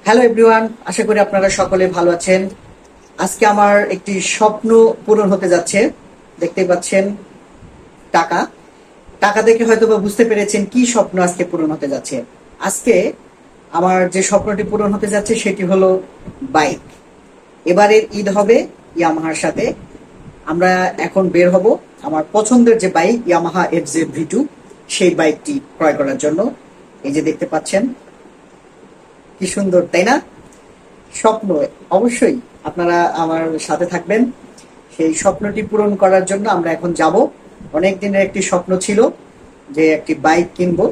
Hello everyone, আশা করি আপনারা সকলে ভালো আছেন। আজকে আমার একটি স্বপ্ন পূরণ হতে যাচ্ছে। দেখতেই পাচ্ছেন টাকা। টাকা দেখে হয়তো বা বুঝতে পেরেছেন কি স্বপ্ন আজকে পূরণ হতে যাচ্ছে। আজকে আমার যে স্বপ্নটি পূরণ হতে যাচ্ছে সেটি হলো বাইক। এবারের ঈদ হবে ইয়ামাহার সাথে। আমরা এখন বের হব আমার পছন্দের যে বাইক ইয়ামাহা FZ-V2 সেই বাইকটি ক্রয় করার জন্য। এই যে দেখতে পাচ্ছেন কি সুন্দর, তাই না? স্বপ্ন, অবশ্যই আপনারা আমার সাথে থাকবেন। সেই স্বপ্নটি পূরণ করার জন্য আমরা এখন যাব। অনেক দিনের একটি স্বপ্ন ছিল যে একটি বাইক কিনবো,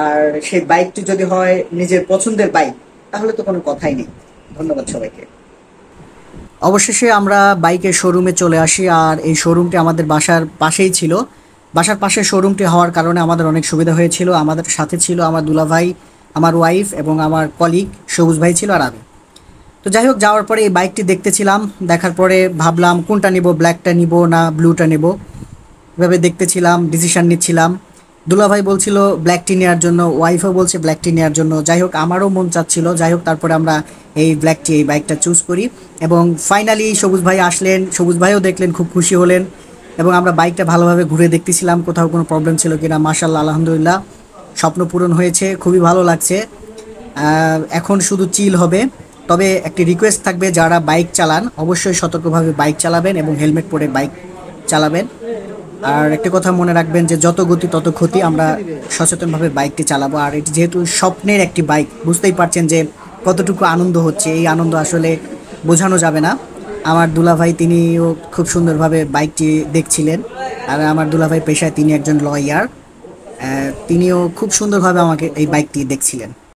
আর সেই বাইকটি যদি হয় নিজের পছন্দের বাইক তাহলে তো কোনো কথাই নেই। ধন্যবাদ সবাইকে। অবশেষে আমরা বাইকের শোরুমে চলে আসি, আর এই শোরুমটি আমাদের বাসার পাশেই ছিল। বাসার পাশে শোরুমটি হওয়ার কারণে আমাদের অনেক সুবিধা হয়েছিল। আমাদের সাথে ছিল আমার দুলাভাই, আমার ওয়াইফ এবং আমার কলিগ সবুজ ভাই ছিল, আর আমি। তো যাই হোক, যাওয়ার পরে এই বাইকটি দেখতেছিলাম। দেখার পরে ভাবলাম কোনটা নিব, ব্ল্যাকটা নিব না ব্লুটা নেব। এভাবে দেখতেছিলাম, ডিসিশন নিচ্ছিলাম। দুলাভাই বলছিল ব্ল্যাকটি নেওয়ার জন্য, ওয়াইফও বলছে ব্ল্যাকটি নেওয়ার জন্য। যাই হোক, আমারও মন চাচ্ছিল। যাই হোক, তারপরে আমরা এই বাইকটা চুজ করি এবং ফাইনালি সবুজ ভাই আসলেন। সবুজ ভাইও দেখলেন, খুব খুশি হলেন এবং আমরা বাইকটা ভালোভাবে ঘুরে দেখতেছিলাম কোথাও কোনো প্রবলেম ছিল কিনা। মাশাআল্লাহ, আলহামদুলিল্লাহ, স্বপ্ন পূরণ হয়েছে, খুবই ভালো লাগছে। এখন শুধু চিল হবে। তবে একটি রিকোয়েস্ট থাকবে, যারা বাইক চালান অবশ্যই সতর্কভাবে বাইক চালাবেন এবং হেলমেট পরে বাইক চালাবেন। আর একটা কথা মনে রাখবেন যে যত গতি তত ক্ষতি। আমরা সচেতনভাবে বাইকটি চালাবো। আর এটি যেহেতু স্বপ্নের একটি বাইক, বুঝতেই পারছেন যে কতটুকু আনন্দ হচ্ছে। এই আনন্দ আসলে বোঝানো যাবে না। আমার দুলাভাই তিনিও খুব সুন্দরভাবে বাইকটি দেখছিলেন। আর আমার দুলাভাই পেশায় তিনি একজন লয়ার। তিনিও খুব সুন্দরভাবে আমাকে এই বাইকটি দেখছিলেন।